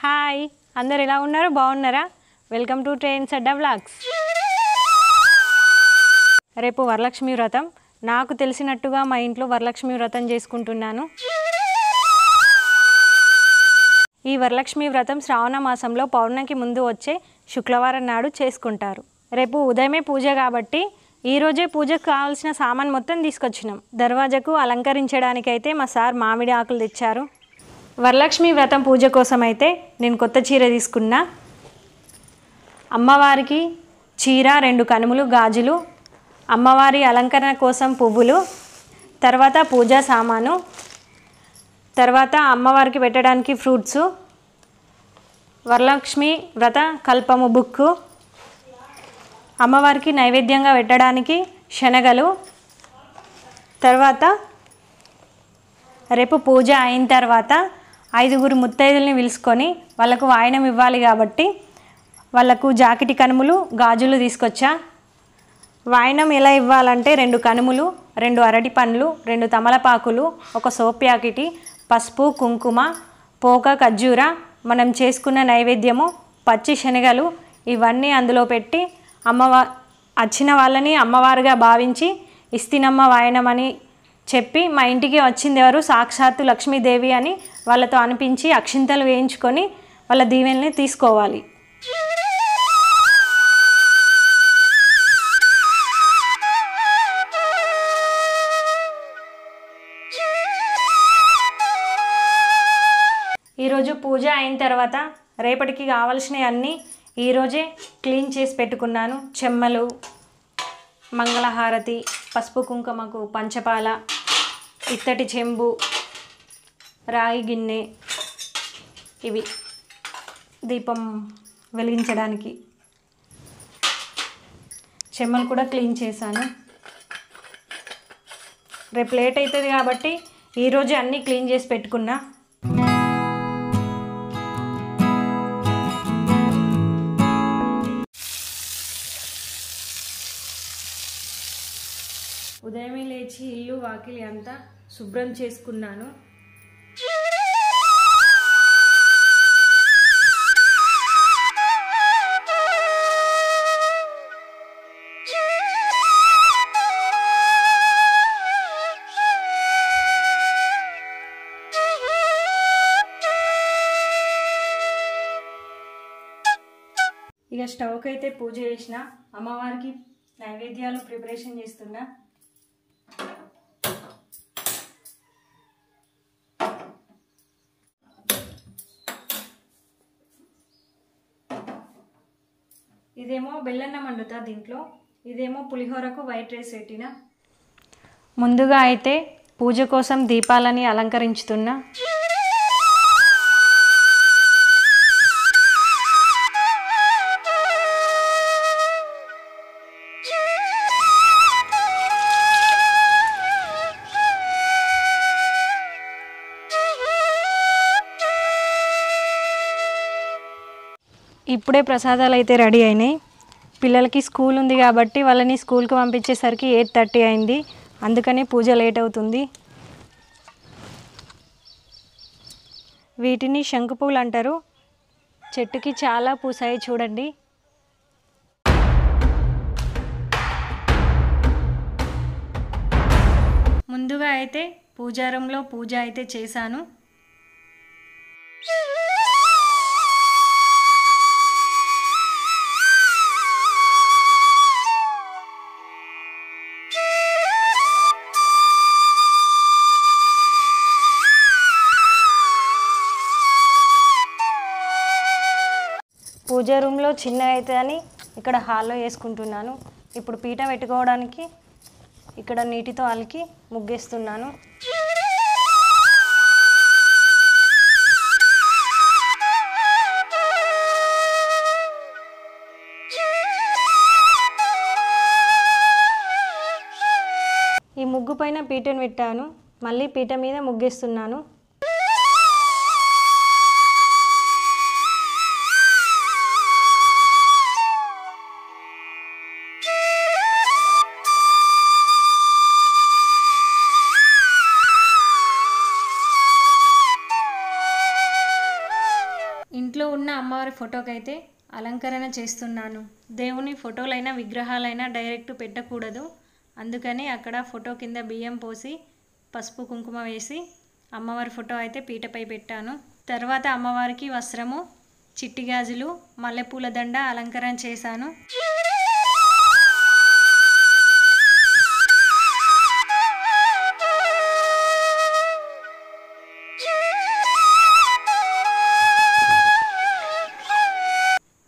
Hi అందరు ఎలా ఉన్నారు బాగున్నారా welcome to trains Adda vlogs రేపు వరలక్ష్మి వ్రతం నాకు తెలిసినట్టుగా మా ఇంట్లో వరలక్ష్మి వ్రతం చేసుకుంటున్నాను ఈ వరలక్ష్మి వ్రతం శ్రావణ మాసంలో పౌర్ణమికి ముందు వచ్చే శుక్రవారం నాడు చేసుకుంటారు రేపు ఉదయమే పూజ కాబట్టి ఈ రోజే పూజకు కావాల్సిన సామాన్ మొత్తం తీసుకొచ్చినాం దర్వాజకు అలంకరించడానికి అయితే మా సార్ మామిడి ఆకులు తెచ్చారు వరలక్ష్మి వ్రతం పూజ కోసం అయితే నేను కొత్త చీర తీసుకున్నా అమ్మవారికి చీర 2 కనుములు గాజులు అమ్మవారి అలంకరణ కోసం పువ్వులు తర్వాత పూజా సామాను తర్వాత అమ్మవారికి పెట్టడానికి ఫ్రూట్స్ వరలక్ష్మి వ్రత కల్పము బుక్ అమ్మవారికి నైవేద్యంగా పెట్టడానికి శనగలు తర్వాత రేపు పూజ అయిన తర్వాత 5 ముత్తైదుల్ని పిలుచుకొని వాళ్ళకు వాయనం ఇవ్వాలి కాబట్టి వాళ్ళకు జాకెట్ కనుములు గాజులు తీసుకొచ్చా వాయనం ఎలా ఇవ్వాలంటే 2 కనుములు 2 అరటి పండ్లు 2 తమలపాకులు 1 సోప్ ప్యాకెట్ పసుపు కుంకుమ పోక ఖర్జూర మనం చేసుకున్న నైవేద్యము పచ్చి శనగలు ఇవన్నీ అందులో పెట్టి వచ్చిన వాళ్ళని అమ్మవారుగా భావించి ఇస్తినమ్మ వాయనమని చెప్పి మా ఇంటికి వచ్చింది ఎవరు సాక్షాత్తు లక్ష్మీదేవి అని వాళ్ళతో అనిపించి అక్షింతలు వేయించుకొని వాళ్ళ దీవెనల్ని తీసుకోవాలి ఈరోజు పూజ అయిన తర్వాత రేపటికి కావాల్సినవి అన్నీ ఈరోజే క్లీన్ చేసి పెట్టుకున్నాను చెమ్మలు మంగళహారతి పసుపు కుంకుమకు పంచపాల ఇత్తడి చెంబు రాగి గిన్నె ఇవి దీపం వెలిగించడానికి చెమ్మలు కూడా క్లీన్ చేశాను రేపు లేట్ అవుతుంది కాబట్టి ఈరోజే అన్నీ క్లీన్ చేసి పెట్టుకున్నా ఉదయమే లేచి ఇల్లు వాకిలి అంతా శుభ్రం చేసుకున్నాను ఇక స్టవ్కి అయితే పూజ చేసిన అమ్మవారికి నైవేద్యాలు ప్రిపరేషన్ చేస్తున్నా ఇదేమో బెల్లన్నం వండుతా దీంట్లో ఇదేమో పులిహోరకు వైట్ రైస్ పెట్టిన ముందుగా అయితే పూజ కోసం దీపాలని అలంకరించుతున్నా ఇప్పుడే ప్రసాదాలు అయితే రెడీ అయినాయి పిల్లలకి స్కూల్ ఉంది కాబట్టి వాళ్ళని స్కూల్కి పంపించేసరికి 8:30 అయింది అందుకని పూజ లేట్ అవుతుంది వీటిని శంకు పూలు అంటారు చెట్టుకి చాలా పూసాయి చూడండి ముందుగా అయితే పూజారంలో పూజ అయితే చేశాను పూజా రూమ్లో చిన్నగా అయితే అని ఇక్కడ హాల్లో వేసుకుంటున్నాను ఇప్పుడు పీట పెట్టుకోవడానికి ఇక్కడ నీటితో అలికి ముగ్గేస్తున్నాను ఈ ముగ్గు పైన పీటను పెట్టాను మళ్ళీ పీట మీద ముగ్గేస్తున్నాను ఇంట్లో ఉన్న అమ్మవారి ఫోటోకైతే అలంకరణ చేస్తున్నాను. దేవుని ఫోటోలైనా విగ్రహాలైనా డైరెక్ట్ పెట్టకూడదు. అందుకని అక్కడ ఫోటో కింద బియ్యం పోసి పసుపు కుంకుమ వేసి అమ్మవారి ఫోటో అయితే పీటపై పెట్టాను. తర్వాత అమ్మవారికి వస్త్రము, చిట్టి గాజులు, మల్లెపూల దండ అలంకరణ చేశాను.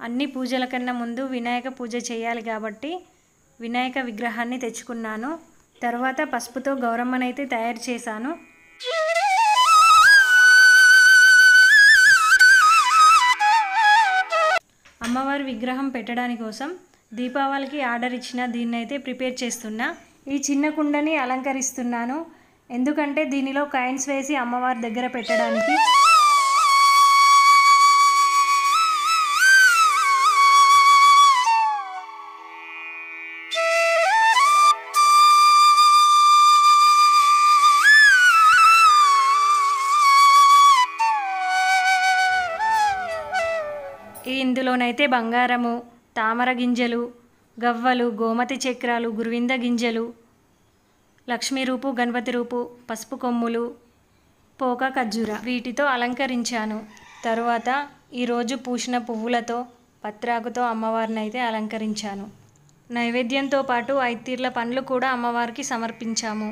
అన్ని పూజల కన్నా ముందు వినాయక పూజ చేయాలి కాబట్టి వినాయక విగ్రహాన్ని తెచ్చుకున్నాను. తర్వాత పసుపుతో గౌరమ్మనైతే తయారు చేశాను. అమ్మవారి విగ్రహం పెట్టడానికి కోసం దీపావళికి ఆర్డర్ ఇచ్చిన దీన్నైతే ప్రిపేర్ చేస్తున్నా. ఈ చిన్న కుండని అలంకరిస్తున్నాను, ఎందుకంటే దీనిలో కాయిన్స్ వేసి అమ్మవారి దగ్గర పెట్టడానికి. ఇందులోనైతే బంగారము, తామర గింజలు, గవ్వలు, గోమతి చక్రాలు, గురువింద గింజలు, లక్ష్మీ రూపు, గణపతి రూపు, పసుపు కొమ్ములు, పోక ఖర్జూర వీటితో అలంకరించాను. తరువాత ఈరోజు పూసిన పువ్వులతో పత్రాకుతో అమ్మవారిని అయితే అలంకరించాను. నైవేద్యంతో పాటు 5 తీర్ల పండ్లు కూడా అమ్మవారికి సమర్పించాము.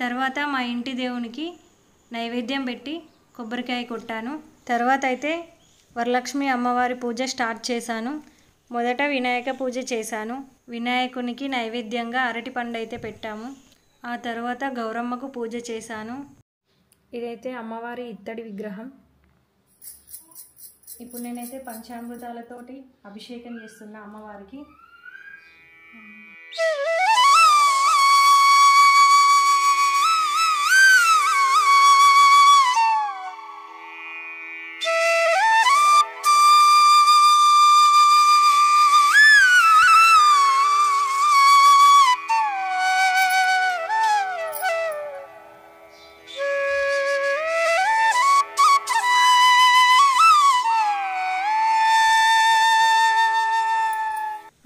తర్వాత మా ఇంటి దేవునికి నైవేద్యం పెట్టి కొబ్బరికాయ కొట్టాను. తర్వాత అయితే వరలక్ష్మి అమ్మవారి పూజ స్టార్ట్ చేశాను. మొదట వినాయక పూజ చేశాను. వినాయకునికి నైవేద్యంగా అరటిపండు అయితే పెట్టాము. ఆ తర్వాత గౌరమ్మకు పూజ చేశాను. ఇదైతే అమ్మవారి ఇత్తడి విగ్రహం. ఇప్పుడు నేనైతే పంచామృతాలతోటి అభిషేకం చేస్తున్నా అమ్మవారికి.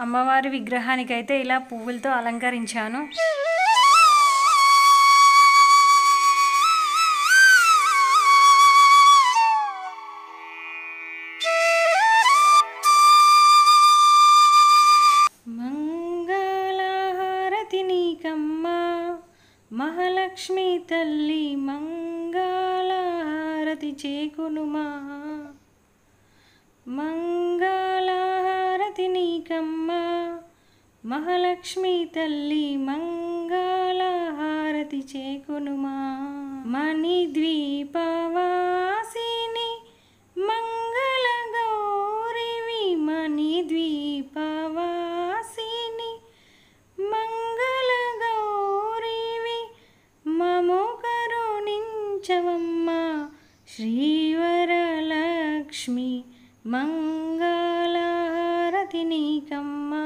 అమ్మవారి విగ్రహానికైతే ఇలా పువ్వులతో అలంకరించాను. మంగళహారతి నీకమ్మా మహాలక్ష్మి తల్లి, మంగళహారతి చేకునుమా. మంగళహారతి నీకమ్మా మహాలక్ష్మి తల్లి, మంగళహారతి చేకునుమా. మణిద్వీపవాసిని మంగళ గౌరివి, మణిద్వీపవాసిని మంగళ గౌరివి, మము కరుణించవమ్మ శ్రీవరలక్ష్మి, మంగళహారతి నీకమ్మా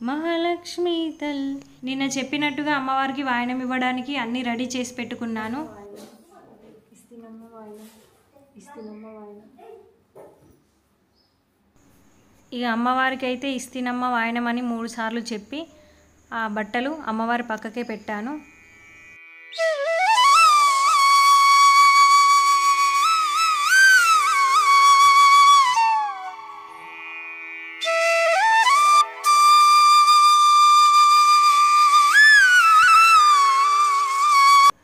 మహాలక్ష్మి తల్లి. నిన్న చెప్పినట్టుగా అమ్మవారికి వాయనం ఇవ్వడానికి అన్నీ రెడీ చేసి పెట్టుకున్నాను. ఇక అమ్మవారికి అయితే ఇస్తినమ్మ వాయనం అని 3 సార్లు చెప్పి ఆ బట్టలు అమ్మవారి పక్కకే పెట్టాను.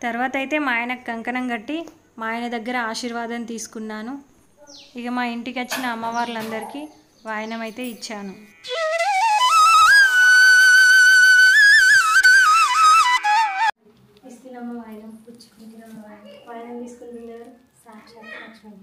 తర్వాత అయితే మా ఆయనకు కంకణం కట్టి మా ఆయన దగ్గర ఆశీర్వాదం తీసుకున్నాను. ఇక మా ఇంటికి వచ్చిన అమ్మవార్లందరికీ వాయనం అయితే ఇచ్చాను. వాయనం తీసుకుంటున్నారు సాక్షాత్ లక్ష్మి.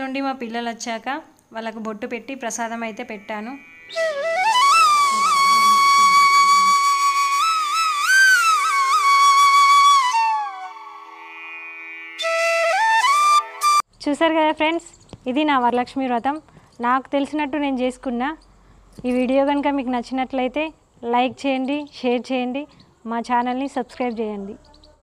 నుండి మా పిల్లలు వచ్చాక వాళ్ళకు బొట్టు పెట్టి ప్రసాదం అయితే పెట్టాను. చూసారు కదా ఫ్రెండ్స్, ఇది నా వరలక్ష్మి వ్రతం. నాకు తెలిసినట్టు నేను చేసుకున్నా. ఈ వీడియో కనుక మీకు నచ్చినట్లయితే లైక్ చేయండి, షేర్ చేయండి, మా ఛానల్ని సబ్స్క్రైబ్ చేయండి.